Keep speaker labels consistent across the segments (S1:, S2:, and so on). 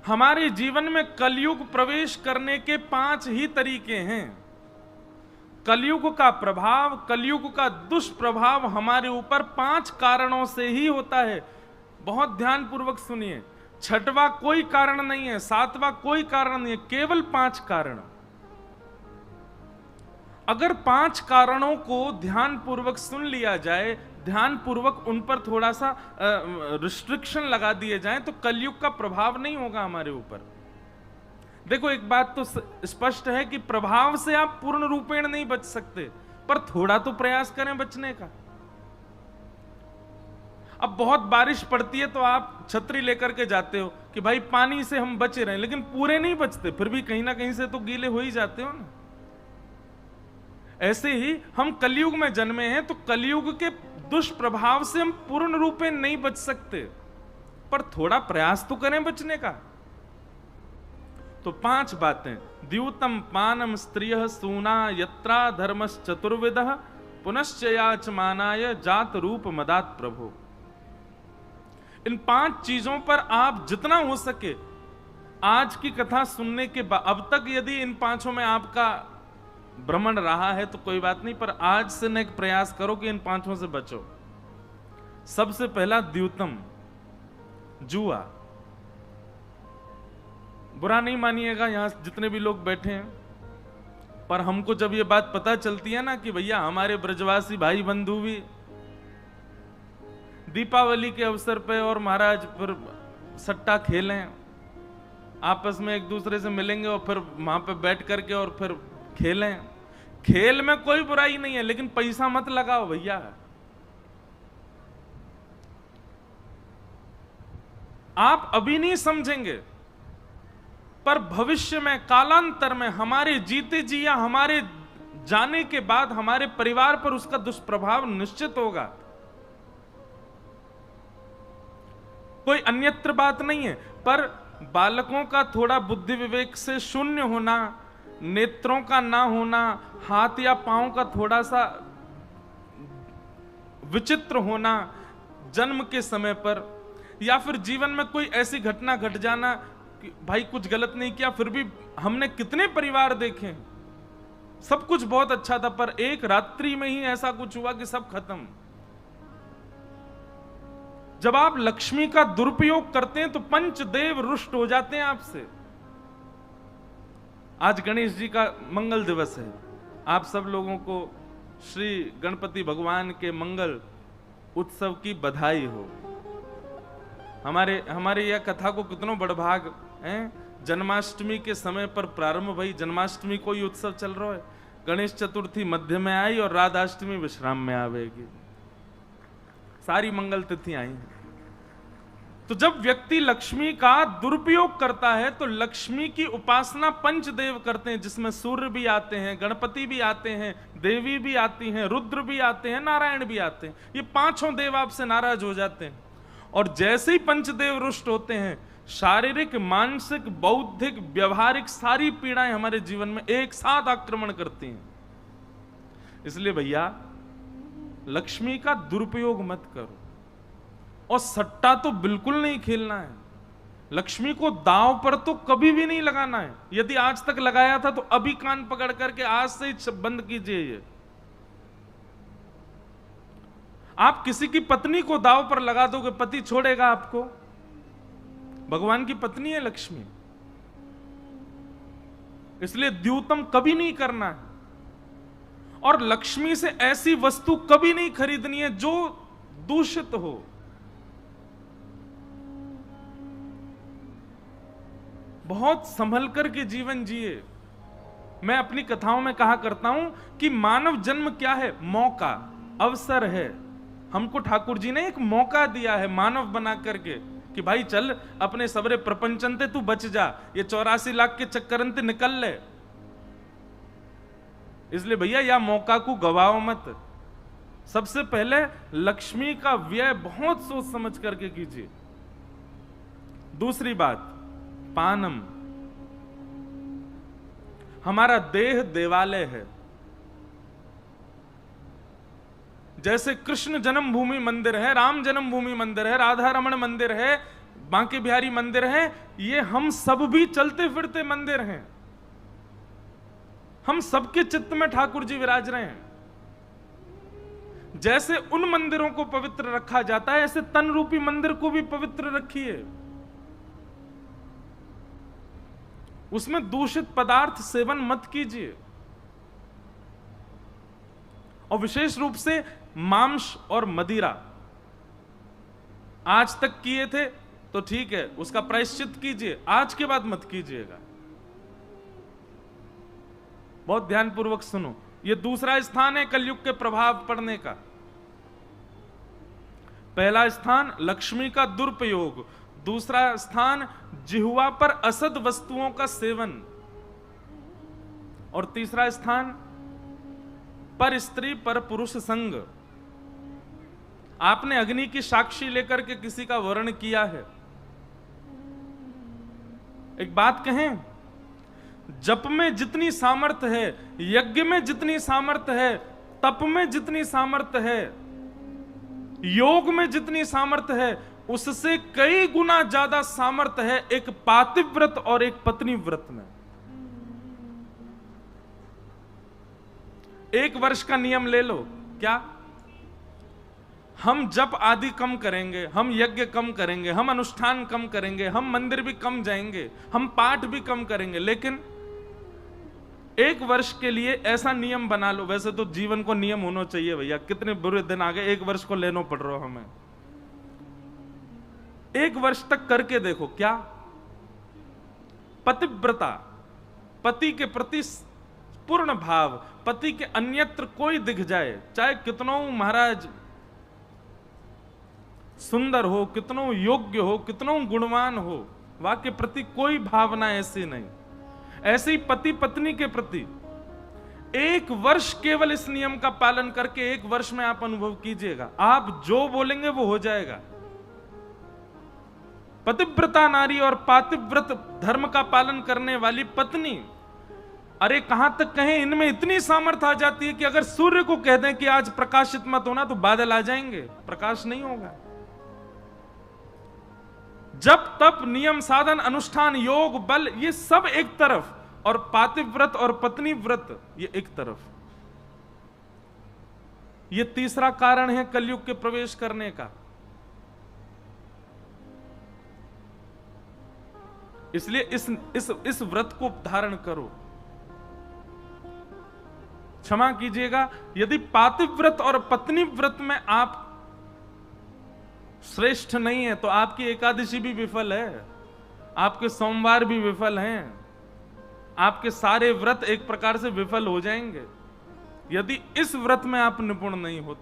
S1: हमारे जीवन में कलयुग प्रवेश करने के 5 ही तरीके हैं। कलयुग का प्रभाव, कलयुग का दुष्प्रभाव हमारे ऊपर 5 कारणों से ही होता है। बहुत ध्यानपूर्वक सुनिए, छठवां कोई कारण नहीं है, सातवां कोई कारण नहीं है, केवल 5 कारण। अगर 5 कारणों को ध्यानपूर्वक सुन लिया जाए, ध्यानपूर्वक उन पर थोड़ा सा रिस्ट्रिक्शन लगा दिए जाएं, तो कलयुग का प्रभाव नहीं होगा हमारे ऊपर। देखो, एक बात तो स्पष्ट है कि प्रभाव से आप पूर्ण रूपेण नहीं बच सकते, पर थोड़ा तो प्रयास करें बचने का। अब बहुत बारिश पड़ती है तो आप छतरी लेकर के जाते हो कि भाई पानी से हम बचे रहे, लेकिन पूरे नहीं बचते, फिर भी कहीं ना कहीं से तो गीले हो ही जाते हो ना। ऐसे ही हम कलयुग में जन्मे हैं, तो कलयुग के दुष्प्रभाव से हम पूर्ण रूपेण नहीं बच सकते, पर थोड़ा प्रयास तो करें बचने का। तो 5 बातें। द्यूतम पानम स्त्रिय सूना यत्रा धर्मस चतुर्विदः पुनश्च याचमानाय जात रूप मदात प्रभो। इन 5 चीजों पर आप जितना हो सके आज की कथा सुनने के बाद, अब तक यदि इन 5 में आपका भ्रमण रहा है तो कोई बात नहीं, पर आज से न एक प्रयास करो कि इन 5 से बचो। सबसे पहला द्यूतम, जुआ। बुरा नहीं मानिएगा यहां जितने भी लोग बैठे हैं, पर हमको जब ये बात पता चलती है ना कि भैया हमारे ब्रजवासी भाई बंधु भी दीपावली के अवसर पे और महाराज फिर सट्टा खेलें, आपस में एक दूसरे से मिलेंगे और फिर वहां पे बैठ करके और फिर खेलें। खेल में कोई बुराई नहीं है, लेकिन पैसा मत लगाओ भैया। आप अभी नहीं समझेंगे, पर भविष्य में, कालांतर में, हमारे जीते जी या हमारे जाने के बाद हमारे परिवार पर उसका दुष्प्रभाव निश्चित होगा। कोई अन्यत्र बात नहीं है, पर बालकों का थोड़ा बुद्धि विवेक से शून्य होना, नेत्रों का ना होना, हाथ या पांव का थोड़ा सा विचित्र होना जन्म के समय पर, या फिर जीवन में कोई ऐसी घटना घट जाना कि भाई कुछ गलत नहीं किया, फिर भी हमने कितने परिवार देखे, सब कुछ बहुत अच्छा था, पर एक रात्रि में ही ऐसा कुछ हुआ कि सब खत्म। जब आप लक्ष्मी का दुरुपयोग करते हैं तो पंचदेव रुष्ट हो जाते हैं आपसे। आज गणेश जी का मंगल दिवस है, आप सब लोगों को श्री गणपति भगवान के मंगल उत्सव की बधाई हो। हमारे यह कथा को कितनों बड़भाग है, जन्माष्टमी के समय पर प्रारंभ भई, जन्माष्टमी कोई उत्सव चल रहा है, गणेश चतुर्थी मध्य में आई और राधाष्टमी विश्राम में आवेगी, सारी मंगल तिथि आई हैं। तो जब व्यक्ति लक्ष्मी का दुरुपयोग करता है तो लक्ष्मी की उपासना पंचदेव करते हैं, जिसमें सूर्य भी आते हैं, गणपति भी आते हैं, देवी भी आती हैं, रुद्र भी आते हैं, नारायण भी आते हैं। ये 5 देव आपसे नाराज हो जाते हैं, और जैसे ही पंचदेव रुष्ट होते हैं, शारीरिक, मानसिक, बौद्धिक, व्यवहारिक सारी पीड़ाएं हमारे जीवन में एक साथ आक्रमण करती हैं। इसलिए भैया लक्ष्मी का दुरुपयोग मत करो, और सट्टा तो बिल्कुल नहीं खेलना है। लक्ष्मी को दांव पर तो कभी भी नहीं लगाना है। यदि आज तक लगाया था तो अभी कान पकड़ करके आज से ही बंद कीजिए। ये आप किसी की पत्नी को दांव पर लगा दोगे, पति छोड़ेगा आपको? भगवान की पत्नी है लक्ष्मी, इसलिए द्यूतम कभी नहीं करना है। और लक्ष्मी से ऐसी वस्तु कभी नहीं खरीदनी है जो दूषित हो। बहुत संभल कर के जीवन जिए। मैं अपनी कथाओं में कहा करता हूं कि मानव जन्म क्या है? मौका, अवसर है। हमको ठाकुर जी ने एक मौका दिया है मानव बना करके कि भाई चल अपने सबरे प्रपंचनते तू बच जा, ये 84 लाख के चक्करंते निकल ले। इसलिए भैया या मौका को गवाओ मत। सबसे पहले लक्ष्मी का व्यय बहुत सोच समझ करके कीजिए। दूसरी बात, पानम। हमारा देह देवालय है। जैसे कृष्ण जन्मभूमि मंदिर है, राम जन्मभूमि मंदिर है, राधा रमण मंदिर है, बांके बिहारी मंदिर है, ये हम सब भी चलते फिरते मंदिर हैं। हम सबके चित्त में ठाकुर जी विराज रहे हैं। जैसे उन मंदिरों को पवित्र रखा जाता है, ऐसे तन रूपी मंदिर को भी पवित्र रखिए। उसमें दूषित पदार्थ सेवन मत कीजिए, और विशेष रूप से मांस और मदिरा आज तक किए थे तो ठीक है, उसका प्रायश्चित कीजिए, आज के बाद मत कीजिएगा। बहुत ध्यानपूर्वक सुनो। यह दूसरा स्थान है कलयुग के प्रभाव पड़ने का। पहला स्थान लक्ष्मी का दुरुपयोग, दूसरा स्थान जिह्वा पर असद वस्तुओं का सेवन, और तीसरा स्थान पर स्त्री पर पुरुष संग। आपने अग्नि की साक्षी लेकर के किसी का वर्ण किया है। एक बात कहें, जप में जितनी सामर्थ्य है, यज्ञ में जितनी सामर्थ्य है, तप में जितनी सामर्थ्य है, योग में जितनी सामर्थ्य है, उससे कई गुना ज्यादा सामर्थ्य है एक पातिव्रत और एक पत्नी व्रत में। एक वर्ष का नियम ले लो, क्या हम जप आदि कम करेंगे, हम यज्ञ कम करेंगे, हम अनुष्ठान कम करेंगे, हम मंदिर भी कम जाएंगे, हम पाठ भी कम करेंगे, लेकिन एक वर्ष के लिए ऐसा नियम बना लो। वैसे तो जीवन को नियम होना चाहिए भैया, कितने बुरे दिन आ गए, एक वर्ष को लेना पड़ रहा हमें। एक वर्ष तक करके देखो, क्या पतिव्रता, पति के प्रति पूर्ण भाव, पति के अन्यत्र कोई दिख जाए, चाहे कितनों महाराज सुंदर हो, कितनों योग्य हो, कितनों गुणवान हो, वह के प्रति कोई भावना ऐसी नहीं। ऐसे ही पति पत्नी के प्रति एक वर्ष केवल इस नियम का पालन करके एक वर्ष में आप अनुभव कीजिएगा, आप जो बोलेंगे वो हो जाएगा। पतिव्रता नारी और पातिव्रत धर्म का पालन करने वाली पत्नी, अरे कहां तक कहें, इनमें इतनी सामर्थ्य आ जाती है कि अगर सूर्य को कह दें कि आज प्रकाशित मत होना तो बादल आ जाएंगे, प्रकाश नहीं होगा। जब तप नियम साधन अनुष्ठान योग बल ये सब एक तरफ, और पातिव्रत और पत्नी व्रत ये एक तरफ। ये तीसरा कारण है कलयुग के प्रवेश करने का। इसलिए इस व्रत को धारण करो। क्षमा कीजिएगा, यदि पातिव्रत और पत्नी व्रत में आप श्रेष्ठ नहीं है तो आपकी एकादशी भी विफल है, आपके सोमवार भी विफल हैं, आपके सारे व्रत एक प्रकार से विफल हो जाएंगे यदि इस व्रत में आप निपुण नहीं हो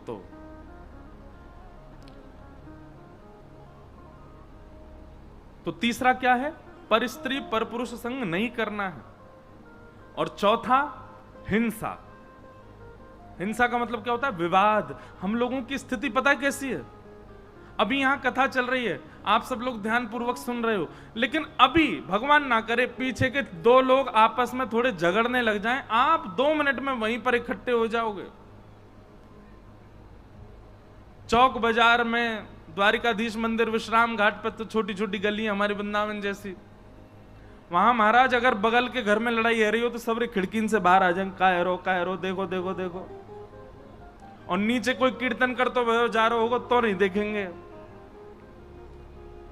S1: तो तीसरा क्या है? पर स्त्री पर पुरुष संग नहीं करना है। और चौथा हिंसा। हिंसा का मतलब क्या होता है? विवाद। हम लोगों की स्थिति पता है कैसी है? अभी यहां कथा चल रही है, आप सब लोग ध्यान पूर्वक सुन रहे हो, लेकिन अभी भगवान ना करे पीछे के दो लोग आपस में थोड़े झगड़ने लग जाएं, आप 2 मिनट में वहीं पर इकट्ठे हो जाओगे। चौक बाजार में, द्वारिकाधीश मंदिर, विश्राम घाट पर तो छोटी छोटी गलियां हमारी वृंदावन जैसी, वहां महाराज अगर बगल के घर में लड़ाई हो रही हो तो सब खिड़की से बाहर आ जाएंगे, का रो देखो देखो देखो। और नीचे कोई कीर्तन करते हुए जा रहा होगा तो नहीं देखेंगे।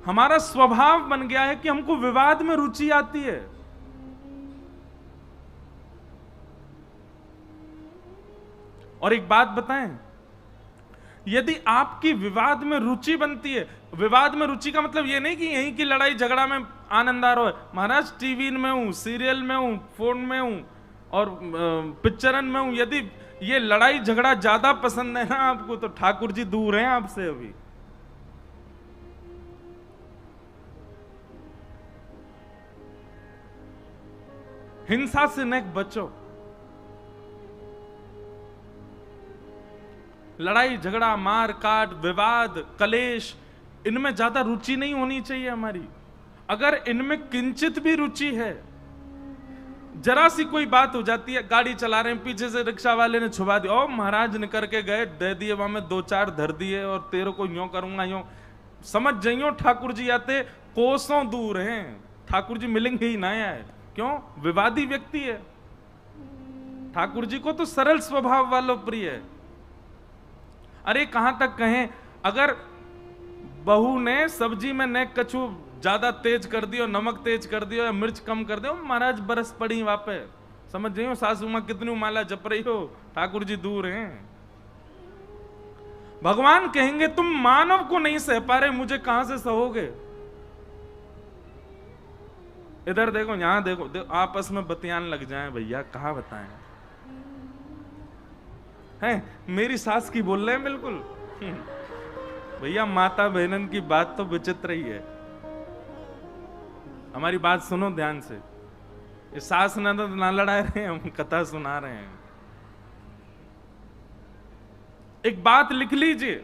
S1: हमारा स्वभाव बन गया है कि हमको विवाद में रुचि आती है। और एक बात बताएं, यदि आपकी विवाद में रुचि बनती है, विवाद में रुचि का मतलब यह नहीं कि यहीं की लड़ाई झगड़ा में आनंद आ रहा है। महाराज टीवी में हूं, सीरियल में हूं, फोन में हूं और पिक्चरन में हूं, यदि ये लड़ाई झगड़ा ज्यादा पसंद है ना आपको, तो ठाकुर जी दूर हैं आपसे। अभी हिंसा से न बचो। लड़ाई झगड़ा, मार काट, विवाद, कलेश, इनमें ज्यादा रुचि नहीं होनी चाहिए हमारी। अगर इनमें किंचित भी रुचि है, जरा सी कोई बात हो जाती है, गाड़ी चला रहे हैं, पीछे से रिक्शा वाले ने छुपा दिया, ओ महाराज निकल के गए, दे दिए वहां में 2-4 धर दिए और तेरे को यूं करूंगा यूं, समझ जाइयो ठाकुर जी आते कोसों दूर हैं, ठाकुर जी मिलेंगे ही ना यार। क्यों? विवादी व्यक्ति है। ठाकुर जी को तो सरल स्वभाव वालों प्रिय है। अरे कहां तक कहें, अगर बहू ने सब्जी में ने कछु ज्यादा तेज कर दियो, नमक तेज कर दियो या मिर्च कम कर दियो, महाराज बरस पड़ी वापे। समझ जाइयो सासू मां कितनी माला जप रही हो, ठाकुर जी दूर हैं। भगवान कहेंगे तुम मानव को नहीं सह पा रहे, मुझे कहां से सहोगे। इधर देखो, यहां देखो, आपस में बतियान लग जाएं भैया, कहा बताएं। हैं मेरी सास की बोल रहे हैं बिल्कुल। भैया माता बहनन की बात तो विचित्र ही है। हमारी बात सुनो ध्यान से। ये सास ननद ना लड़ा रहे हैं, हम कथा सुना रहे हैं। एक बात लिख लीजिए,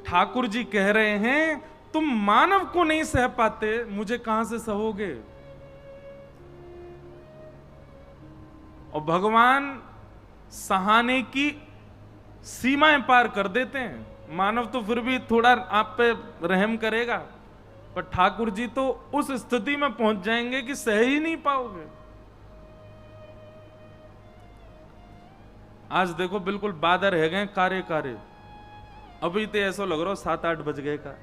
S1: ठाकुर जी कह रहे हैं तुम मानव को नहीं सह पाते, मुझे कहां से सहोगे। और भगवान सहाने की सीमाएं पार कर देते हैं। मानव तो फिर भी थोड़ा आप पे रहम करेगा, पर ठाकुर जी तो उस स्थिति में पहुंच जाएंगे कि सह ही नहीं पाओगे। आज देखो बिल्कुल बादर है गए कारे कारे, अभी तो ऐसा लग रहा 7-8 बज गए का।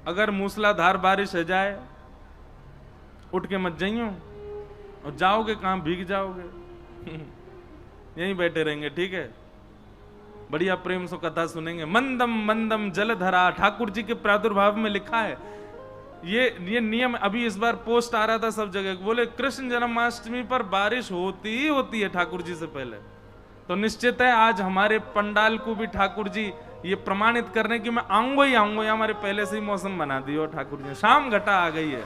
S1: अगर मूसलाधार बारिश हो जाए, उठ के मत जाइयो, और जाओगे कहां, भीग जाओगे। यहीं बैठे रहेंगे, ठीक है। बढ़िया प्रेम से कथा सुनेंगे। मंदम मंदम जलधरा, ठाकुर जी के प्रादुर्भाव में लिखा है ये नियम। अभी इस बार पोस्ट आ रहा था सब जगह, बोले कृष्ण जन्माष्टमी पर बारिश होती ही होती है ठाकुर जी से पहले। तो निश्चित है आज हमारे पंडाल को भी ठाकुर जी ये प्रमाणित करने की मैं आऊंगा ही आऊंगा। हमारे पहले से ही मौसम बना दियो ठाकुर जी। शाम घटा आ गई है,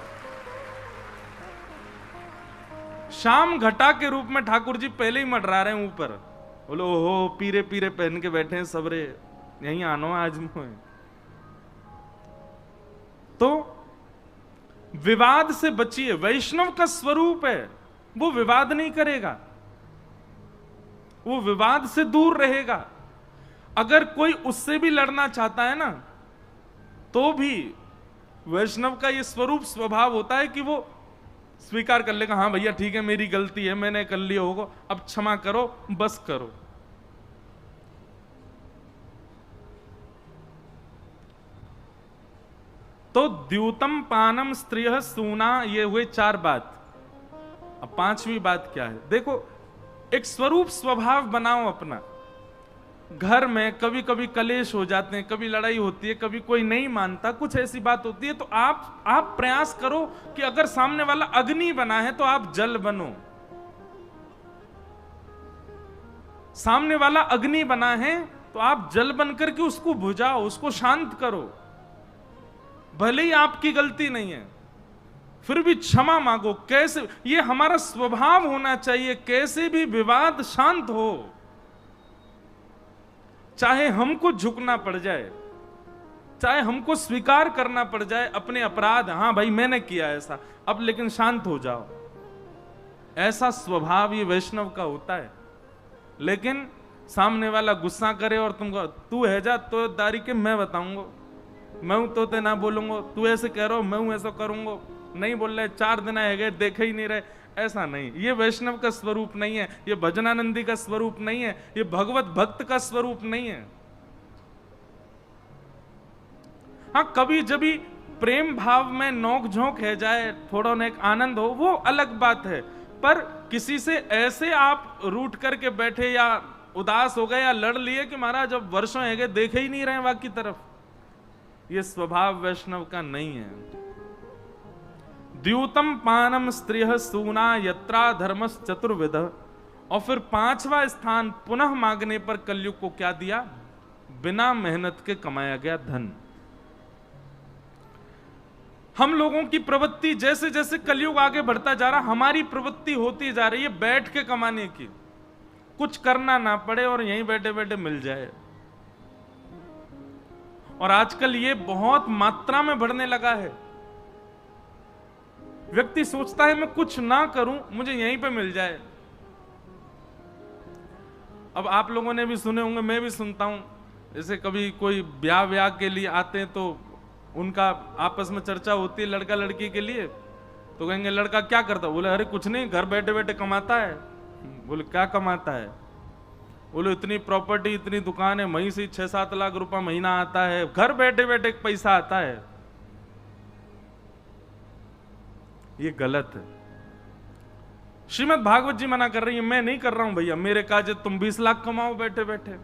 S1: शाम घटा के रूप में ठाकुर जी पहले ही मंडरा रहे हैं ऊपर। बोलो ओहो पीरे पीरे पहन के बैठे हैं सबरे, यहीं आनो आज मुझे। तो विवाद से बचिए। वैष्णव का स्वरूप है, वो विवाद नहीं करेगा, वो विवाद से दूर रहेगा। अगर कोई उससे भी लड़ना चाहता है ना, तो भी वैष्णव का ये स्वरूप स्वभाव होता है कि वो स्वीकार कर लेगा, हाँ भैया ठीक है मेरी गलती है, मैंने कर लिया होगा, अब क्षमा करो, बस करो। तो द्यूतम पानम स्त्रिय सूना, ये हुए 4 बात। अब 5वीं बात क्या है, देखो एक स्वरूप स्वभाव बनाओ अपना। घर में कभी कभी कलेश हो जाते हैं, कभी लड़ाई होती है, कभी कोई नहीं मानता, कुछ ऐसी बात होती है, तो आप प्रयास करो कि अगर सामने वाला अग्नि बना है तो आप जल बनो। सामने वाला अग्नि बना है तो आप जल बनकर के उसको बुझाओ, उसको शांत करो। भले ही आपकी गलती नहीं है, फिर भी क्षमा मांगो। कैसे, ये हमारा स्वभाव होना चाहिए। कैसे भी विवाद शांत हो, चाहे हमको झुकना पड़ जाए, चाहे हमको स्वीकार करना पड़ जाए अपने अपराध, हाँ भाई मैंने किया ऐसा, अब लेकिन शांत हो जाओ। ऐसा स्वभाव ये वैष्णव का होता है। लेकिन सामने वाला गुस्सा करे और तुमको तू है जा तो दारी के मैं बताऊंगा, मैं हूं तो ते ना बोलूंगा, तू ऐसे कह रहा हो मैं हूं ऐसा करूंगा, नहीं बोल रहे 4 दिन है गए देखे ही नहीं रहे, ऐसा नहीं। ये वैष्णव का स्वरूप नहीं है, ये भजनानंदी का स्वरूप नहीं है, ये भगवत भक्त का स्वरूप नहीं है। हाँ कभी जब भी प्रेम भाव में नोक झोंक है जाए, थोड़ा ना एक आनंद हो, वो अलग बात है। पर किसी से ऐसे आप रूठ करके बैठे या उदास हो गए या लड़ लिए कि महाराज अब वर्षों है गए देखे ही नहीं रहे वहां की तरफ, ये स्वभाव वैष्णव का नहीं है। द्यूतम पानम स्त्रिय सूना यत्रा धर्मस चतुर्विध। और फिर 5वां स्थान पुनः मांगने पर कलयुग को क्या दिया, बिना मेहनत के कमाया गया धन। हम लोगों की प्रवृत्ति जैसे जैसे कलयुग आगे बढ़ता जा रहा, हमारी प्रवृत्ति होती जा रही है बैठ के कमाने की, कुछ करना ना पड़े और यहीं बैठे बैठे मिल जाए। और आजकल ये बहुत मात्रा में बढ़ने लगा है। व्यक्ति सोचता है मैं कुछ ना करूं, मुझे यहीं पे मिल जाए। अब आप लोगों ने भी सुने होंगे, मैं भी सुनता हूं, जैसे कभी कोई ब्याह के लिए आते हैं तो उनका आपस में चर्चा होती है लड़का लड़की के लिए, तो कहेंगे लड़का क्या करता है? बोले अरे कुछ नहीं, घर बैठे बैठे कमाता है। बोले क्या कमाता है? बोले इतनी प्रॉपर्टी, इतनी दुकान है, वहीं से 6-7 लाख रुपया महीना आता है, घर बैठे बैठे पैसा आता है। ये गलत है। श्रीमद् भागवत जी मना कर रही है, मैं नहीं कर रहा हूं भैया, मेरे काजे तुम 20 लाख कमाओ बैठे बैठे,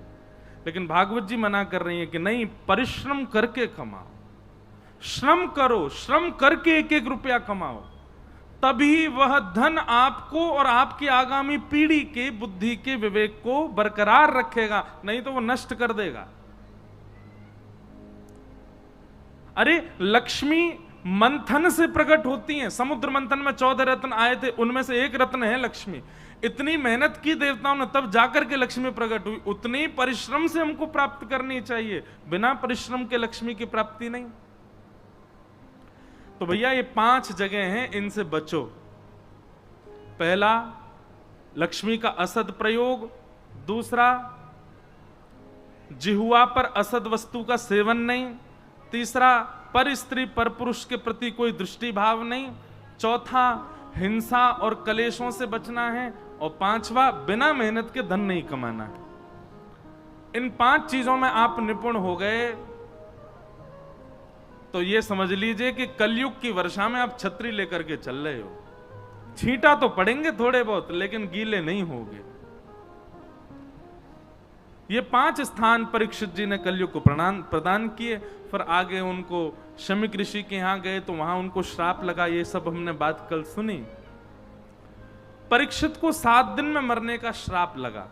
S1: लेकिन भागवत जी मना कर रही है कि नहीं, परिश्रम करके कमाओ, श्रम करो, श्रम करके एक एक रुपया कमाओ, तभी वह धन आपको और आपकी आगामी पीढ़ी के बुद्धि के विवेक को बरकरार रखेगा, नहीं तो वो नष्ट कर देगा। अरे लक्ष्मी मंथन से प्रकट होती हैं। समुद्र मंथन में 14 रत्न आए थे, उनमें से एक रत्न है लक्ष्मी। इतनी मेहनत की देवताओं ने, तब जाकर के लक्ष्मी प्रकट हुई। उतनी परिश्रम से हमको प्राप्त करनी चाहिए, बिना परिश्रम के लक्ष्मी की प्राप्ति नहीं। तो भैया ये 5 जगह हैं, इनसे बचो। पहला, लक्ष्मी का असद प्रयोग। दूसरा, जिह्वा पर असद वस्तु का सेवन नहीं। तीसरा, पर स्त्री पर पुरुष के प्रति कोई दृष्टि भाव नहीं। चौथा, हिंसा और कलेशों से बचना है। और 5वां, बिना मेहनत के धन नहीं कमाना है। इन 5 चीजों में आप निपुण हो गए तो ये समझ लीजिए कि कलयुग की वर्षा में आप छतरी लेकर के चल रहे हो। छींटा तो पड़ेंगे थोड़े बहुत, लेकिन गीले नहीं होंगे। ये 5 स्थान परीक्षित जी ने कलयुग को प्रदान किए। फिर आगे उनको शमीक ऋषि के यहां गए तो वहां उनको श्राप लगा। ये सब हमने बात कल सुनी। परीक्षित को 7 दिन में मरने का श्राप लगा।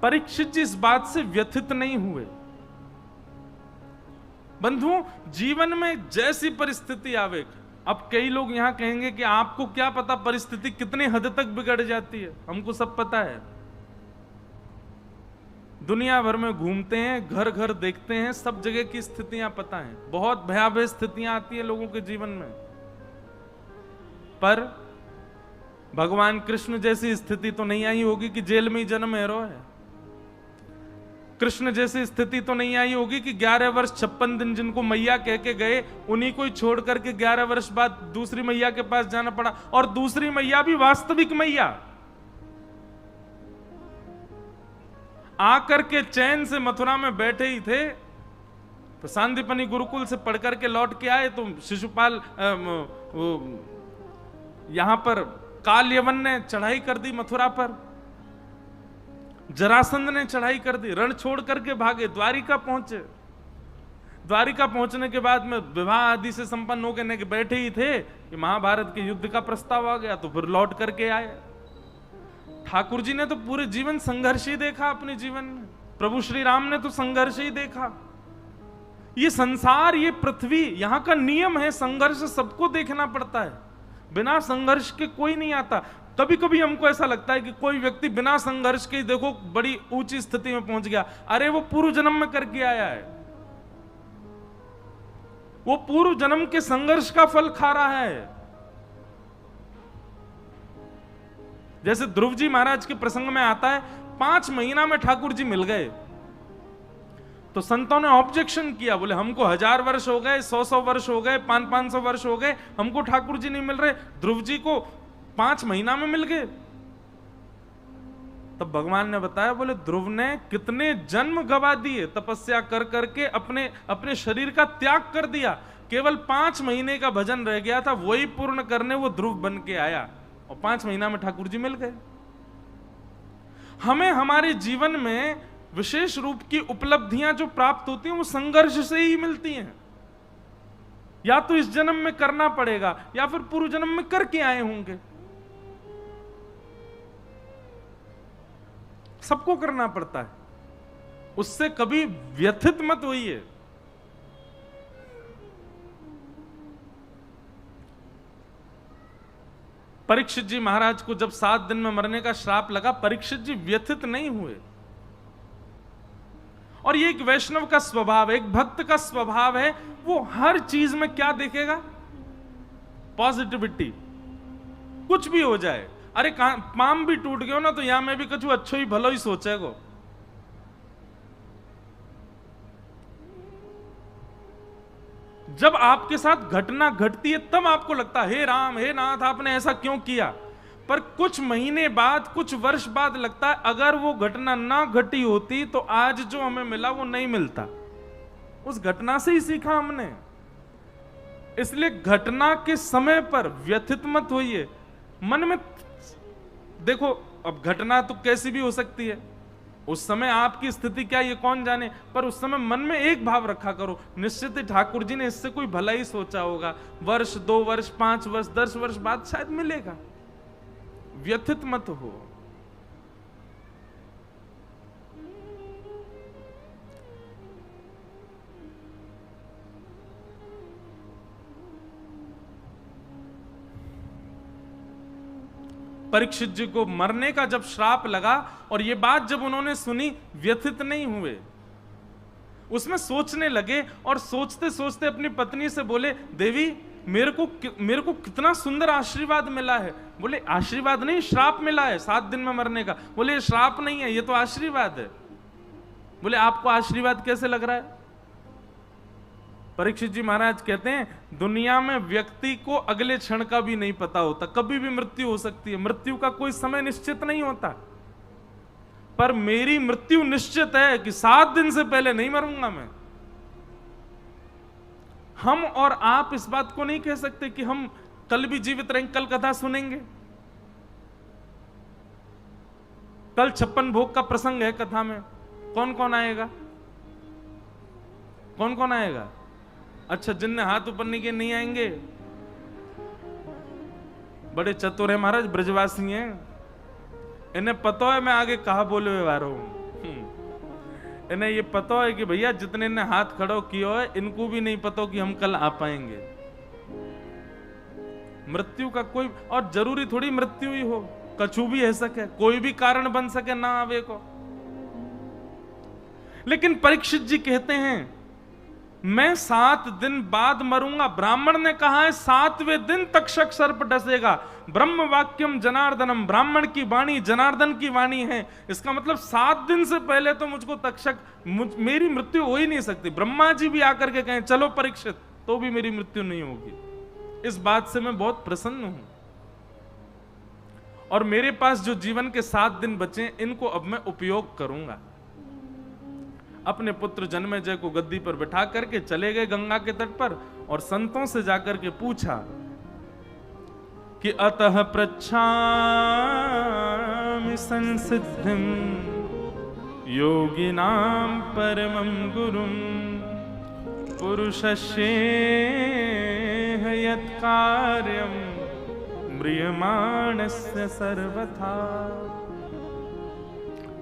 S1: परीक्षित जी इस बात से व्यथित नहीं हुए। बंधुओं, जीवन में जैसी परिस्थिति आवे, अब कई लोग यहां कहेंगे कि आपको क्या पता परिस्थिति कितनी हद तक बिगड़ जाती है। हमको सब पता है, दुनिया भर में घूमते हैं, घर घर देखते हैं, सब जगह की स्थितियां पता हैं। बहुत भयावह स्थितियां आती है लोगों के जीवन में, पर भगवान कृष्ण जैसी स्थिति तो नहीं आई होगी कि जेल में ही जन्म है। कृष्ण जैसी स्थिति तो नहीं आई होगी कि 11 वर्ष 56 दिन जिनको मैया कह के गए, उन्हीं को ही छोड़ करके 11 वर्ष बाद दूसरी मैया के पास जाना पड़ा, और दूसरी मैया भी वास्तविक मैया। आकर के चैन से मथुरा में बैठे ही थे, तो सांदीपनी गुरुकुल से पढ़ करके लौट के आए तो शिशुपाल यहां पर काल यवन ने चढ़ाई कर दी मथुरा पर, जरासंध ने चढ़ाई कर दी, रण छोड़ करके भागे, द्वारिका पहुंचे। द्वारिका पहुंचने के बाद में विवाह आदि से संपन्न होकर बैठे ही थे कि महाभारत के युद्ध का प्रस्ताव आ गया, तो फिर लौट करके आए। ठाकुर जी ने तो पूरे जीवन संघर्ष ही देखा अपने जीवन में। प्रभु श्री राम ने तो संघर्ष ही देखा। ये संसार, ये पृथ्वी, यहां का नियम है, संघर्ष सबको देखना पड़ता है। बिना संघर्ष के कोई नहीं आता। कभी कभी हमको ऐसा लगता है कि कोई व्यक्ति बिना संघर्ष के देखो बड़ी ऊंची स्थिति में पहुंच गया। अरे वो पूर्व जन्म में करके आया है, वो पूर्व जन्म के संघर्ष का फल खा रहा है। जैसे ध्रुव जी महाराज के प्रसंग में आता है, 5 महीना में ठाकुर जी मिल गए, तो संतों ने ऑब्जेक्शन किया, बोले हमको 1000 वर्ष हो गए, 100 वर्ष हो गए, 500 वर्ष हो गए, हमको ठाकुर जी नहीं मिल रहे। ध्रुव जी को 5 महीना में मिल गए। तब भगवान ने बताया, बोले ध्रुव ने कितने जन्म गवा दिए, तपस्या कर करके अपने शरीर का त्याग कर दिया, केवल 5 महीने का भजन रह गया था, वही पूर्ण करने वो ध्रुव बन के आया, और 5 महीना में ठाकुर जी मिल गए। हमें हमारे जीवन में विशेष रूप की उपलब्धियां जो प्राप्त होती हैं वो संघर्ष से ही मिलती हैं। या तो इस जन्म में करना पड़ेगा, या फिर पूर्व जन्म में करके आए होंगे। सबको करना पड़ता है, उससे कभी व्यथित मत होइए। परीक्षित जी महाराज को जब 7 दिन में मरने का श्राप लगा, परीक्षित जी व्यथित नहीं हुए। और ये एक वैष्णव का स्वभाव है, एक भक्त का स्वभाव है, वो हर चीज में क्या देखेगा? पॉजिटिविटी। कुछ भी हो जाए, अरे पाम भी टूट गयो ना, तो यहां में भी कुछ अच्छो ही भलो ही सोचेगो, जब आपके साथ घटना घटती है तब आपको लगता है हे राम हे नाथ आपने ऐसा क्यों किया, पर कुछ महीने बाद कुछ वर्ष बाद लगता है अगर वो घटना ना घटी होती तो आज जो हमें मिला वो नहीं मिलता। उस घटना से ही सीखा हमने। इसलिए घटना के समय पर व्यथित मत होइए। मन में देखो, अब घटना तो कैसी भी हो सकती है, उस समय आपकी स्थिति क्या ये कौन जाने, पर उस समय मन में एक भाव रखा करो, निश्चित ही ठाकुर जी ने इससे कोई भला ही सोचा होगा, वर्ष 2 वर्ष 5 वर्ष 10 वर्ष बाद शायद मिलेगा। व्यथित मत हो। परीक्षित जी को मरने का जब श्राप लगा और ये बात जब उन्होंने सुनी, व्यथित नहीं हुए, उसमें सोचने लगे और सोचते सोचते अपनी पत्नी से बोले, देवी मेरे को कितना सुंदर आशीर्वाद मिला है। बोले आशीर्वाद नहीं, श्राप मिला है 7 दिन में मरने का। बोले ये श्राप नहीं है, ये तो आशीर्वाद है। बोले आपको आशीर्वाद कैसे लग रहा है? परीक्षित जी महाराज कहते हैं, दुनिया में व्यक्ति को अगले क्षण का भी नहीं पता होता, कभी भी मृत्यु हो सकती है, मृत्यु का कोई समय निश्चित नहीं होता, पर मेरी मृत्यु निश्चित है कि 7 दिन से पहले नहीं मरूंगा मैं। हम और आप इस बात को नहीं कह सकते कि हम कल भी जीवित रहेंगे, कल कथा सुनेंगे। कल 56 भोग का प्रसंग है कथा में, कौन कौन आएगा? कौन कौन आएगा? अच्छा, जिनने हाथ ऊपर नहीं किए नहीं आएंगे। बड़े चतुर है महाराज, ब्रजवासी हैं, इन्हें पता है मैं आगे कहा बोले व्यवहार हूं। इन्हें ये पता है कि भैया जितने ने हाथ खड़ो किया है इनको भी नहीं पता कि हम कल आ पाएंगे। मृत्यु का कोई, और जरूरी थोड़ी मृत्यु ही हो, कछु भी है सके, कोई भी कारण बन सके ना आवे को। लेकिन परीक्षित जी कहते हैं मैं 7 दिन बाद मरूंगा। ब्राह्मण ने कहा है 7वें दिन तक्षक सर्प डसेगा। ब्रह्म वाक्यम जनार्दनम, ब्राह्मण की वाणी जनार्दन की वाणी है। इसका मतलब 7 दिन से पहले तो मुझको तक्षक, मेरी मृत्यु हो ही नहीं सकती। ब्रह्मा जी भी आकर के कहें चलो परीक्षित, तो भी मेरी मृत्यु नहीं होगी। इस बात से मैं बहुत प्रसन्न हूं, और मेरे पास जो जीवन के 7 दिन बचे इनको अब मैं उपयोग करूंगा। अपने पुत्र जन्मेजय को गद्दी पर बिठा करके चले गए गंगा के तट पर, और संतों से जाकर के पूछा कि अतः पृच्छामि संसिद्धिं योगिनां परमं गुरुं पुरुषस्येह यत्कार्यं म्रियमाणस्य सर्वथा।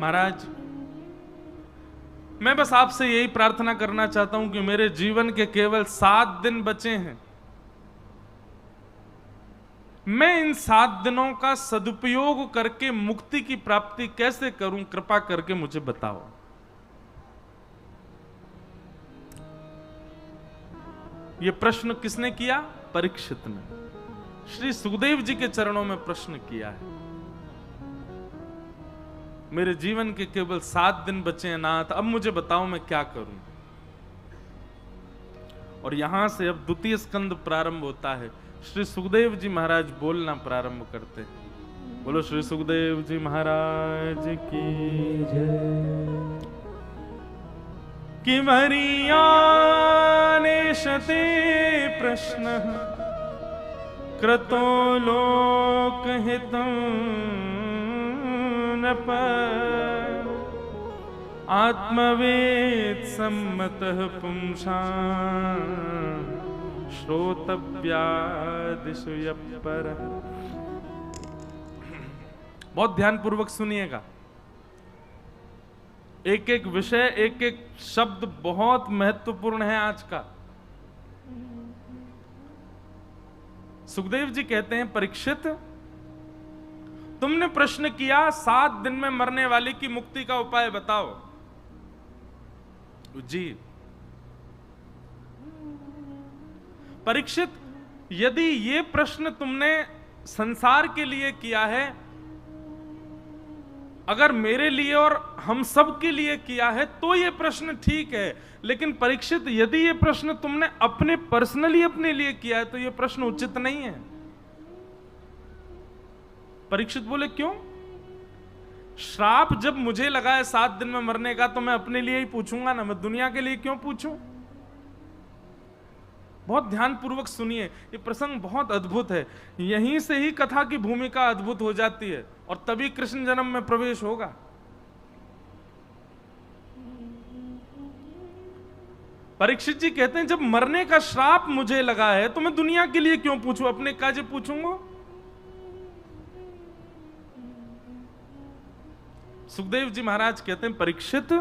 S1: महाराज, मैं बस आपसे यही प्रार्थना करना चाहता हूं कि मेरे जीवन के केवल 7 दिन बचे हैं, मैं इन 7 दिनों का सदुपयोग करके मुक्ति की प्राप्ति कैसे करूं, कृपा करके मुझे बताओ। यह प्रश्न किसने किया? परीक्षित ने श्री सुखदेव जी के चरणों में प्रश्न किया है। मेरे जीवन के केवल 7 दिन बचे हैं नाथ, अब मुझे बताओ मैं क्या करूं। और यहां से अब द्वितीय स्कंद प्रारंभ होता है। श्री सुखदेव जी महाराज बोलना प्रारंभ करते हैं। बोलो श्री सुखदेव जी महाराज की जय। किमरियानेशते प्रश्न क्रतो लोकहितं आत्मवेद सम्मतः पुंसां श्रोतव्यादिषु यपर। बहुत ध्यान पूर्वक सुनिएगा, एक एक विषय एक एक शब्द बहुत महत्वपूर्ण है आज का। सुखदेव जी कहते हैं परीक्षित, तुमने प्रश्न किया 7 दिन में मरने वाले की मुक्ति का उपाय बताओ जी। परीक्षित, यदि ये प्रश्न तुमने संसार के लिए किया है अगर मेरे लिए और हम सब के लिए किया है तो ये प्रश्न ठीक है, लेकिन परीक्षित यदि ये प्रश्न तुमने अपने पर्सनली अपने लिए किया है तो ये प्रश्न उचित नहीं है। परीक्षित बोले क्यों? श्राप जब मुझे लगा है 7 दिन में मरने का तो मैं अपने लिए ही पूछूंगा ना, मैं दुनिया के लिए क्यों पूछूं? बहुत ध्यानपूर्वक सुनिए, ये प्रसंग बहुत अद्भुत है। यहीं से ही कथा की भूमिका अद्भुत हो जाती है और तभी कृष्ण जन्म में प्रवेश होगा। परीक्षित जी कहते हैं जब मरने का श्राप मुझे लगा है तो मैं दुनिया के लिए क्यों पूछूं, अपने काजे पूछूंगा। सुखदेव जी महाराज कहते हैं परीक्षित,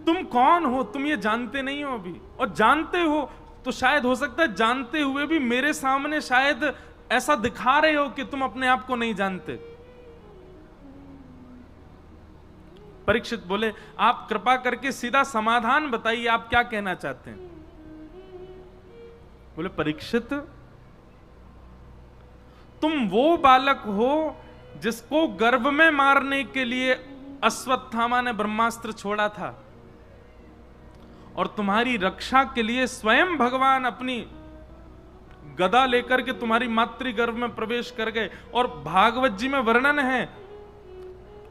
S1: तुम कौन हो? तुम ये जानते नहीं हो अभी, और जानते हो तो शायद हो सकता है जानते हुए भी मेरे सामने शायद ऐसा दिखा रहे हो कि तुम अपने आप को नहीं जानते। परीक्षित बोले आप कृपा करके सीधा समाधान बताइए, आप क्या कहना चाहते हैं? बोले परीक्षित, तुम वो बालक हो जिसको गर्भ में मारने के लिए अश्वत्थामा ने ब्रह्मास्त्र छोड़ा था, और तुम्हारी रक्षा के लिए स्वयं भगवान अपनी गदा लेकर के तुम्हारी मातृगर्भ में प्रवेश कर गए। और भागवत जी में वर्णन है,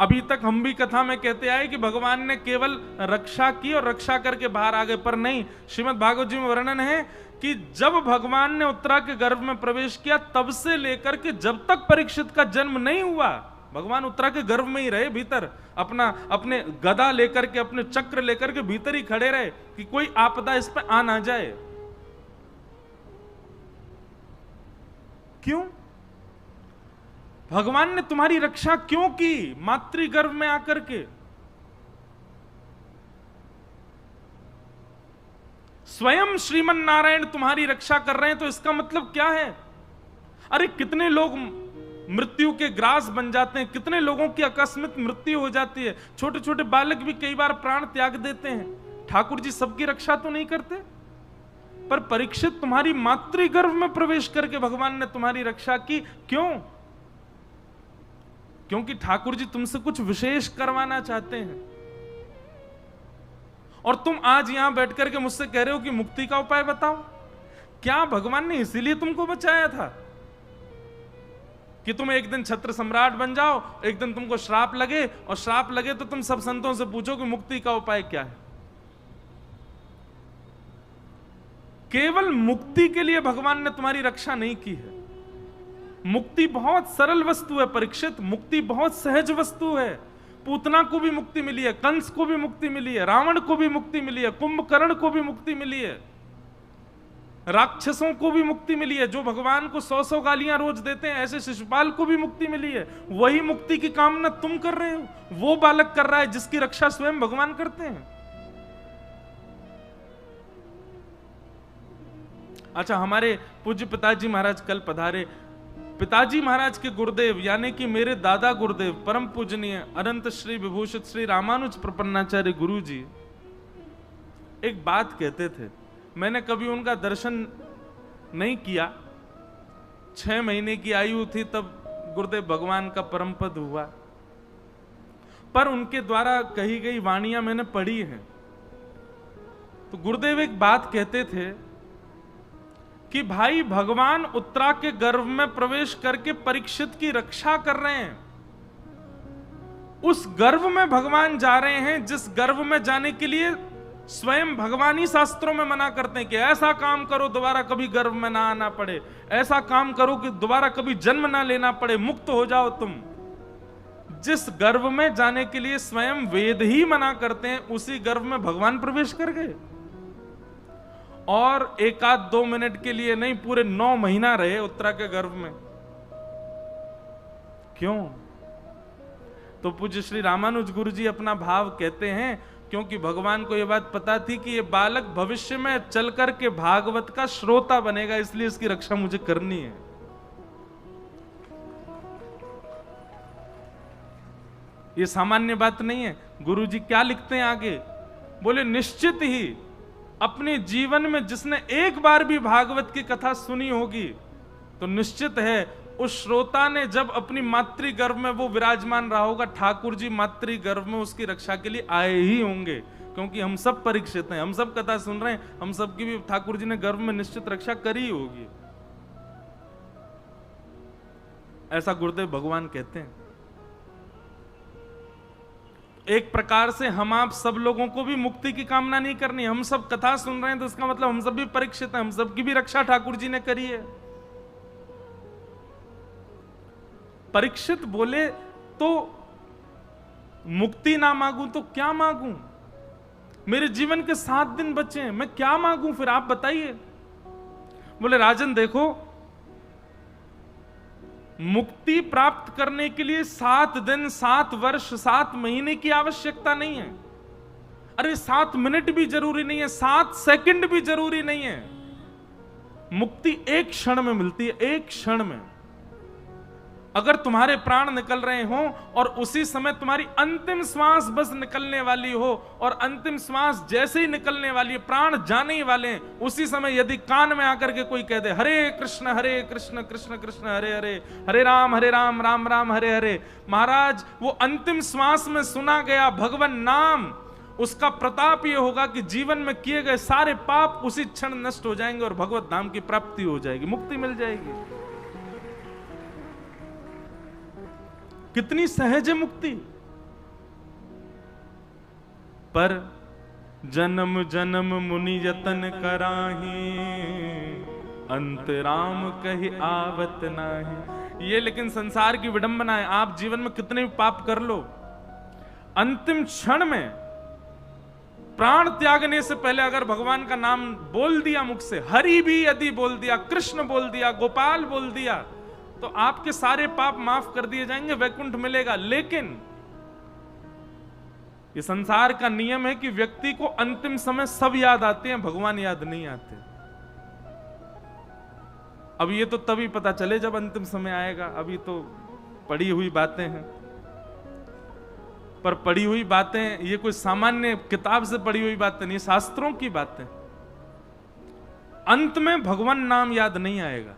S1: अभी तक हम भी कथा में कहते आए कि भगवान ने केवल रक्षा की और रक्षा करके बाहर आ गए, पर नहीं, श्रीमद् भागवत जी में वर्णन है कि जब भगवान ने उत्तरा के गर्भ में प्रवेश किया तब से लेकर के जब तक परीक्षित का जन्म नहीं हुआ, भगवान उत्तरा के गर्भ में ही रहे, भीतर अपने गदा लेकर के, अपने चक्र लेकर के भीतर ही खड़े रहे कि कोई आपदा इस पे आ ना जाए। क्यों? भगवान ने तुम्हारी रक्षा क्यों की मातृगर्भ में आकर के? स्वयं श्रीमन नारायण तुम्हारी रक्षा कर रहे हैं तो इसका मतलब क्या है? अरे कितने लोग मृत्यु के ग्रास बन जाते हैं, कितने लोगों की आकस्मिक मृत्यु हो जाती है, छोटे छोटे बालक भी कई बार प्राण त्याग देते हैं। ठाकुर जी सबकी रक्षा तो नहीं करते, पर परीक्षित तुम्हारी मातृगर्भ में प्रवेश करके भगवान ने तुम्हारी रक्षा की। क्यों? क्योंकि ठाकुर जी तुमसे कुछ विशेष करवाना चाहते हैं। और तुम आज यहां बैठ करके मुझसे कह रहे हो कि मुक्ति का उपाय बताओ। क्या भगवान ने इसीलिए तुमको बचाया था कि तुम एक दिन छत्र सम्राट बन जाओ, एक दिन तुमको श्राप लगे, और श्राप लगे तो तुम सब संतों से पूछो कि मुक्ति का उपाय क्या है? केवल मुक्ति के लिए भगवान ने तुम्हारी रक्षा नहीं की है। मुक्ति बहुत सरल वस्तु है परीक्षित, मुक्ति बहुत सहज वस्तु है। पूतना को भी मुक्ति मिली है, कंस को भी मुक्ति मिली है, रावण को भी मुक्ति मिली है, कुंभकर्ण को भी मुक्ति मिली है, राक्षसों को भी मुक्ति मिली है। जो भगवान को 100-100 गालियां रोज देते हैं ऐसे शिशुपाल को भी मुक्ति मिली है। वही मुक्ति की कामना तुम कर रहे हो, वो बालक कर रहा है जिसकी रक्षा स्वयं भगवान करते हैं। अच्छा, हमारे पूज्य पिताजी महाराज कल पधारे। पिताजी महाराज के गुरुदेव यानी कि मेरे दादा गुरुदेव परम पूजनीय अनंत श्री विभूषित श्री रामानुज प्रपन्नाचार्य गुरु जी एक बात कहते थे। मैंने कभी उनका दर्शन नहीं किया, 6 महीने की आयु थी तब गुरुदेव भगवान का परम पद हुआ, पर उनके द्वारा कही गई वाणियां मैंने पढ़ी हैं। तो गुरुदेव एक बात कहते थे कि भाई भगवान उत्तरा के गर्भ में प्रवेश करके परीक्षित की रक्षा कर रहे हैं। उस गर्भ में भगवान जा रहे हैं जिस गर्भ में जाने के लिए स्वयं भगवान ही शास्त्रों में मना करते हैं कि ऐसा काम करो दोबारा कभी गर्भ में ना आना पड़े, ऐसा काम करो कि दोबारा कभी जन्म ना लेना पड़े, मुक्त हो जाओ तुम। जिस गर्भ में जाने के लिए स्वयं वेद ही मना करते हैं उसी गर्भ में भगवान प्रवेश कर गए, और 1-2 मिनट के लिए नहीं, पूरे 9 महीना रहे उत्तरा के गर्भ में। क्यों? तो पूज्य श्री रामानुज गुरु जी अपना भाव कहते हैं, क्योंकि भगवान को यह बात पता थी कि यह बालक भविष्य में चल करके भागवत का श्रोता बनेगा, इसलिए इसकी रक्षा मुझे करनी है। यह सामान्य बात नहीं है। गुरु जी क्या लिखते हैं आगे? बोले निश्चित ही अपने जीवन में जिसने एक बार भी भागवत की कथा सुनी होगी तो निश्चित है उस श्रोता ने जब अपनी मातृ गर्भ में वो विराजमान रहा होगा, ठाकुर जी मातृ गर्भ में उसकी रक्षा के लिए आए ही होंगे, क्योंकि हम सब परीक्षित हैं, हम सब कथा सुन रहे हैं, हम सब की भी ठाकुर जी ने गर्भ में निश्चित रक्षा करी होगी। ऐसा गुरुदेव भगवान कहते हैं। एक प्रकार से हम आप सब लोगों को भी मुक्ति की कामना नहीं करनी। हम सब कथा सुन रहे हैं तो इसका मतलब हम सब भी परीक्षित हैं, हम सब की भी रक्षा ठाकुर जी ने करी है। परीक्षित बोले तो मुक्ति ना मांगू तो क्या मांगू? मेरे जीवन के 7 दिन बचे हैं, मैं क्या मांगू फिर आप बताइए। बोले राजन देखो, मुक्ति प्राप्त करने के लिए 7 दिन, 7 वर्ष, 7 महीने की आवश्यकता नहीं है। अरे 7 मिनट भी जरूरी नहीं है, 7 सेकंड भी जरूरी नहीं है। मुक्ति एक क्षण में मिलती है, एक क्षण में। अगर तुम्हारे प्राण निकल रहे हो और उसी समय तुम्हारी अंतिम श्वास बस निकलने वाली हो, और अंतिम श्वास जैसे ही निकलने वाली है, प्राण जाने ही वाले हैं, उसी समय यदि कान में आकर के कोई कह दे हरे कृष्ण कृष्ण कृष्ण हरे हरे, हरे राम राम राम हरे हरे, महाराज वो अंतिम श्वास में सुना गया भगवान नाम, उसका प्रताप यह होगा कि जीवन में किए गए सारे पाप उसी क्षण नष्ट हो जाएंगे और भगवत धाम की प्राप्ति हो जाएगी, मुक्ति मिल जाएगी। कितनी सहज है मुक्ति। पर जन्म जन्म मुनि यतन कराही, अंतराम कहि आवत नाही। ये लेकिन संसार की विडंबना है। आप जीवन में कितने भी पाप कर लो, अंतिम क्षण में प्राण त्यागने से पहले अगर भगवान का नाम बोल दिया मुख से, हरि भी यदि बोल दिया, कृष्ण बोल दिया, गोपाल बोल दिया, तो आपके सारे पाप माफ कर दिए जाएंगे, वैकुंठ मिलेगा। लेकिन ये संसार का नियम है कि व्यक्ति को अंतिम समय सब याद आते हैं, भगवान याद नहीं आते। अब ये तो तभी पता चले जब अंतिम समय आएगा, अभी तो पढ़ी हुई बातें हैं। पर पढ़ी हुई बातें ये कोई सामान्य किताब से पढ़ी हुई बातें नहीं, शास्त्रों की बातें। अंत में भगवान नाम याद नहीं आएगा।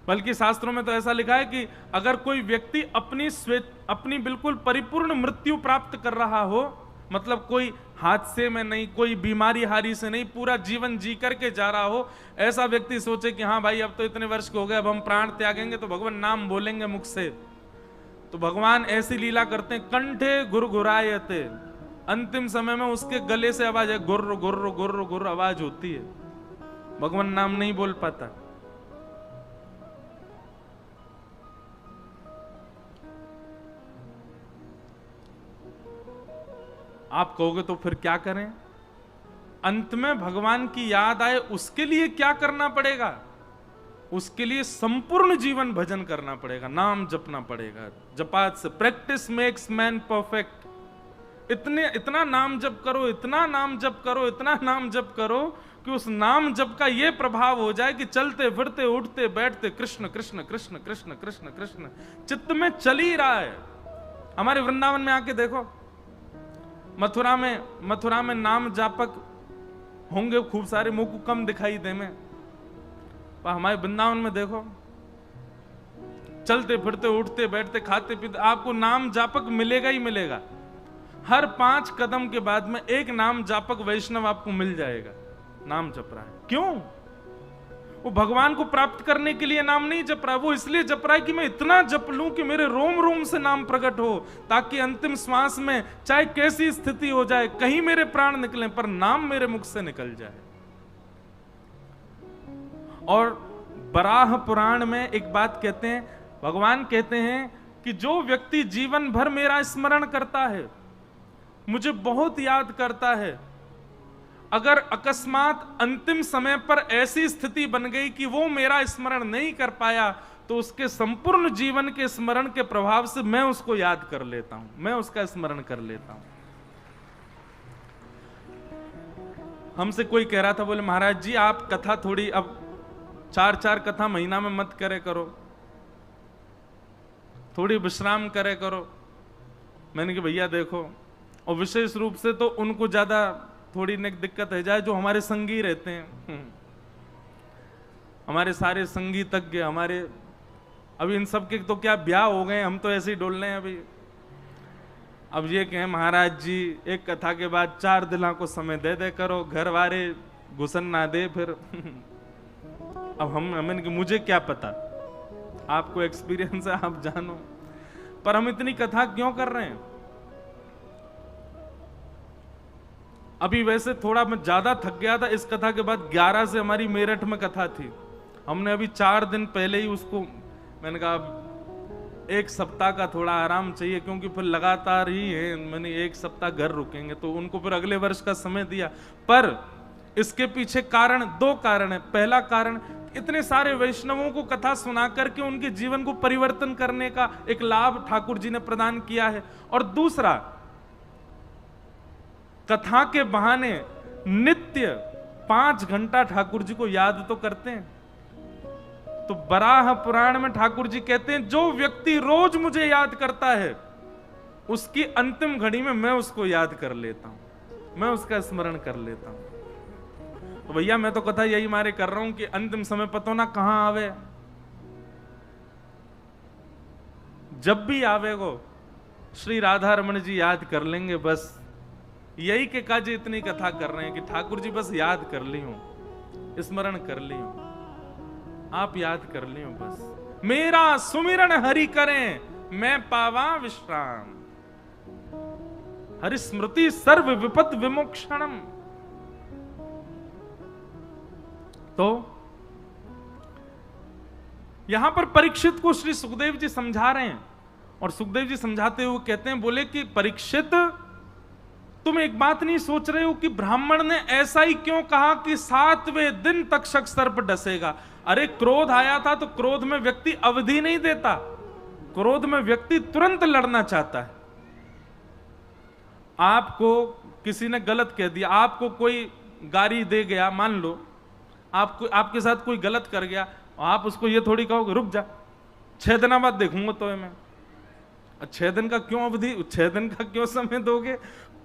S1: बल्कि शास्त्रों में तो ऐसा लिखा है कि अगर कोई व्यक्ति अपनी बिल्कुल परिपूर्ण मृत्यु प्राप्त कर रहा हो, मतलब कोई हादसे में नहीं, कोई बीमारी हारी से नहीं, पूरा जीवन जी करके जा रहा हो, ऐसा व्यक्ति सोचे कि हाँ भाई अब तो इतने वर्ष के हो गए, अब हम प्राण त्यागेंगे तो भगवान नाम बोलेंगे मुख से, तो भगवान ऐसी लीला करते हैं, कंठे गुरगुरायते, अंतिम समय में उसके गले से आवाज है, गुर्र गुर्र गुर्र गुर्र आवाज होती है, भगवान नाम नहीं बोल पाता। आप कहोगे तो फिर क्या करें? अंत में भगवान की याद आए उसके लिए क्या करना पड़ेगा? उसके लिए संपूर्ण जीवन भजन करना पड़ेगा, नाम जपना पड़ेगा। जपात से प्रैक्टिस मेक्स मैन परफेक्ट। इतना नाम जप करो, इतना नाम जप करो, इतना नाम जप करो कि उस नाम जप का यह प्रभाव हो जाए कि चलते फिरते उठते बैठते कृष्ण कृष्ण कृष्ण कृष्ण कृष्ण कृष्ण चित्त में चल ही रहा है। हमारे वृंदावन में आके देखो, मथुरा में नाम जापक होंगे खूब सारे, मुंह को कम दिखाई दे में, पर हमारे वृंदावन में देखो, चलते फिरते उठते बैठते खाते पीते आपको नाम जापक मिलेगा ही मिलेगा। हर 5 कदम के बाद में एक नाम जापक वैष्णव आपको मिल जाएगा, नाम जप रहा है। क्यों? वो भगवान को प्राप्त करने के लिए नाम नहीं जप रहा, वो इसलिए जप रहा है कि मैं इतना जप लूं कि मेरे रोम रोम से नाम प्रकट हो, ताकि अंतिम श्वास में चाहे कैसी स्थिति हो जाए, कहीं मेरे प्राण निकले पर नाम मेरे मुख से निकल जाए। और बराह पुराण में एक बात कहते हैं, भगवान कहते हैं कि जो व्यक्ति जीवन भर मेरा स्मरण करता है, मुझे बहुत याद करता है, अगर अकस्मात अंतिम समय पर ऐसी स्थिति बन गई कि वो मेरा स्मरण नहीं कर पाया, तो उसके संपूर्ण जीवन के स्मरण के प्रभाव से मैं उसको याद कर लेता हूं, मैं उसका स्मरण कर लेता हूं। हमसे कोई कह रहा था, बोले महाराज जी आप कथा थोड़ी अब 4-4 कथा महीना में मत करे करो, थोड़ी विश्राम करे करो। मैंने कहा भैया देखो, और विशेष रूप से तो उनको ज्यादा थोड़ी दिक्कत है जाए जो हमारे संगी रहते हैं। हमारे सारे संगीतज्ञ, हमारे अभी इन सब के तो क्या ब्याह हो गए, हम तो ऐसे ही डोल रहे हैं अभी। अब ये कहें महाराज जी एक कथा के बाद 4 दिनों को समय दे दे करो, घर वाले घुसन ना दे फिर। अब हमें मुझे क्या पता, आपको एक्सपीरियंस है, आप जानो। पर हम इतनी कथा क्यों कर रहे हैं? अभी वैसे थोड़ा मैं ज्यादा थक गया था, इस कथा के बाद 11 से हमारी मेरठ में कथा थी। हमने अभी 4 दिन पहले ही उसको, मैंने कहा 1 सप्ताह का थोड़ा आराम चाहिए, क्योंकि फिर लगातार ही है, मैंने 1 सप्ताह घर रुकेंगे, तो उनको फिर अगले वर्ष का समय दिया। पर इसके पीछे कारण, 2 कारण है। पहला कारण, इतने सारे वैष्णवों को कथा सुना करके उनके जीवन को परिवर्तन करने का एक लाभ ठाकुर जी ने प्रदान किया है। और दूसरा, कथा के बहाने नित्य 5 घंटा ठाकुर जी को याद तो करते हैं। तो बराह पुराण में ठाकुर जी कहते हैं, जो व्यक्ति रोज मुझे याद करता है उसकी अंतिम घड़ी में मैं उसको याद कर लेता हूं, मैं उसका स्मरण कर लेता हूं। तो भैया मैं तो कथा यही मारे कर रहा हूं कि अंतिम समय पतो ना कहां आवे, जब भी आवेगो श्री राधा रमन जी याद कर लेंगे। बस यही के काजे इतनी कथा कर रहे हैं कि ठाकुर जी बस याद कर ली हूं, स्मरण कर ली हूं, आप याद कर लियो बस। मेरा सुमिरन हरि करें मैं पावा विश्राम, हरि स्मृति सर्व विपद विमोक्षणम। तो यहां पर परीक्षित को श्री सुखदेव जी समझा रहे हैं, और सुखदेव जी समझाते हुए कहते हैं, बोले कि परीक्षित तुम एक बात नहीं सोच रहे हो कि ब्राह्मण ने ऐसा ही क्यों कहा कि 7वें दिन तक्षक सर्प डसेगा? अरे क्रोध आया था तो क्रोध में व्यक्ति अवधि नहीं देता, क्रोध में व्यक्ति तुरंत लड़ना चाहता है। आपको किसी ने गलत कह दिया, आपको कोई गाली दे गया, मान लो आपके साथ कोई गलत कर गया, आप उसको ये थोड़ी कहोगे रुक जा 6 दिन बाद देखूंगा तो मैं। 6 दिन का क्यों अवधि, 6 दिन का क्यों समय दोगे?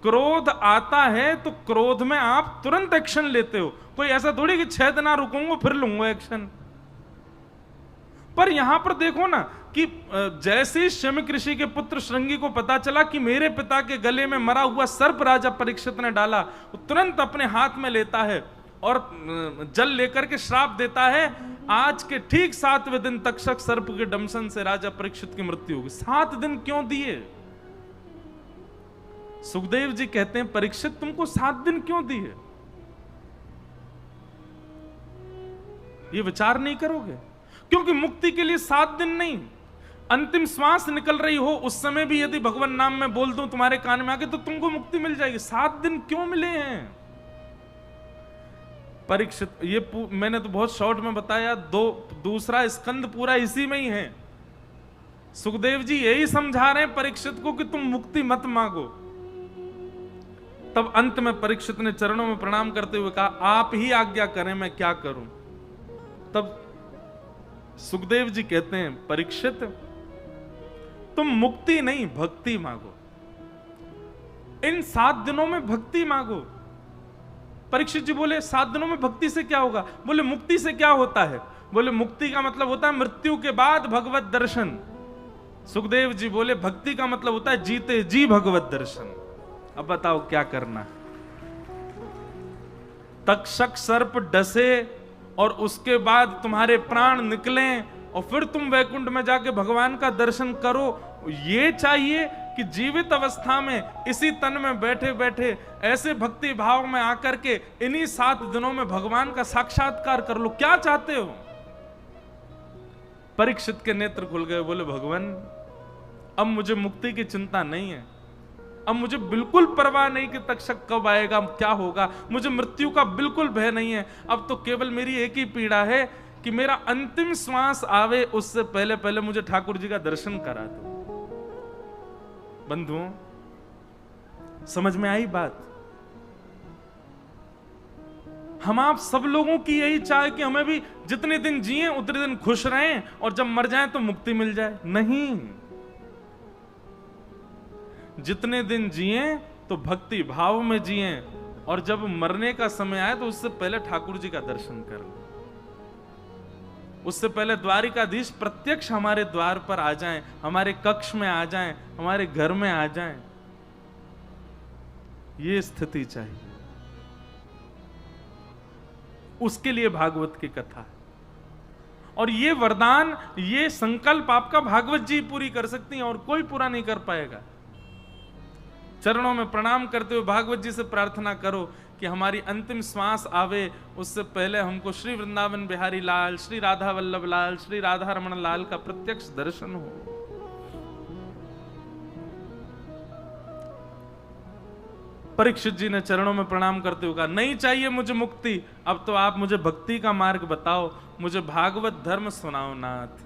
S1: क्रोध आता है तो क्रोध में आप तुरंत एक्शन लेते हो, कोई ऐसा थोड़ी कि 6 दिन रुकूंगा फिर लूंगा एक्शन। पर यहां पर देखो ना कि जैसे शमिक ऋषि के पुत्र श्रृंगी को पता चला कि मेरे पिता के गले में मरा हुआ सर्प राजा परीक्षित ने डाला, वो तुरंत अपने हाथ में लेता है और जल लेकर के श्राप देता है, आज के ठीक 7वें दिन तक्षक सर्प के दंशन से राजा परीक्षित की मृत्यु होगी। 7 दिन क्यों दिए? सुखदेव जी कहते हैं, परीक्षित तुमको 7 दिन क्यों दिए? ये विचार नहीं करोगे? क्योंकि मुक्ति के लिए 7 दिन नहीं, अंतिम श्वास निकल रही हो उस समय भी यदि भगवान नाम में बोल दूं तुम्हारे कान में आके तो तुमको मुक्ति मिल जाएगी। 7 दिन क्यों मिले हैं परीक्षित? ये मैंने तो बहुत शॉर्ट में बताया, दूसरा स्कंद पूरा इसी में ही है। सुखदेव जी यही समझा रहे हैं परीक्षित को कि तुम मुक्ति मत मांगो। तब अंत में परीक्षित ने चरणों में प्रणाम करते हुए कहा, आप ही आज्ञा करें मैं क्या करूं। तब सुखदेव जी कहते हैं, परीक्षित तुम मुक्ति नहीं भक्ति मांगो, इन 7 दिनों में भक्ति मांगो। परीक्षित जी बोले 7 दिनों में भक्ति से क्या होगा? बोले मुक्ति से क्या होता है? बोले मुक्ति का मतलब होता है मृत्यु के बाद भगवत दर्शन। सुखदेव जी बोले भक्ति का मतलब होता है जीते जी भगवत दर्शन। अब बताओ क्या करना है? तक्षक सर्प डसे और उसके बाद तुम्हारे प्राण निकले और फिर तुम वैकुंठ में जाके भगवान का दर्शन करो, ये चाहिए कि जीवित अवस्था में इसी तन में बैठे बैठे ऐसे भक्ति भाव में आकर के इन्हीं 7 दिनों में भगवान का साक्षात्कार कर लो? क्या चाहते हो? परीक्षित के नेत्र खुल गए, बोले भगवान अब मुझे मुक्ति की चिंता नहीं है, अब मुझे बिल्कुल परवाह नहीं कि तक्षक कब आएगा, क्या होगा, मुझे मृत्यु का बिल्कुल भय नहीं है। अब तो केवल मेरी एक ही पीड़ा है कि मेरा अंतिम श्वास आवे उससे पहले पहले मुझे ठाकुर जी का दर्शन करा दो। बंधुओं समझ में आई बात? हम आप सब लोगों की यही चाह कि हमें भी जितने दिन जिए उतने दिन खुश रहें और जब मर जाएं तो मुक्ति मिल जाए। नहीं, जितने दिन जिए तो भक्ति भाव में जिए और जब मरने का समय आए तो उससे पहले ठाकुर जी का दर्शन कर लो। उससे पहले द्वारिकाधीश प्रत्यक्ष हमारे द्वार पर आ जाएं, हमारे कक्ष में आ जाएं, हमारे घर में आ जाएं। ये स्थिति चाहिए, उसके लिए भागवत की कथा है। और ये वरदान, ये संकल्प आपका भागवत जी पूरी कर सकती हैं और कोई पूरा नहीं कर पाएगा। चरणों में प्रणाम करते हुए भागवत जी से प्रार्थना करो कि हमारी अंतिम श्वास आवे उससे पहले हमको श्री वृंदावन बिहारी लाल, श्री राधा वल्लभ लाल, श्री राधा रमण लाल का प्रत्यक्ष दर्शन हो। परीक्षित जी ने चरणों में प्रणाम करते हुए कहा, नहीं चाहिए मुझे मुक्ति, अब तो आप मुझे भक्ति का मार्ग बताओ, मुझे भागवत धर्म सुनाओ नाथ।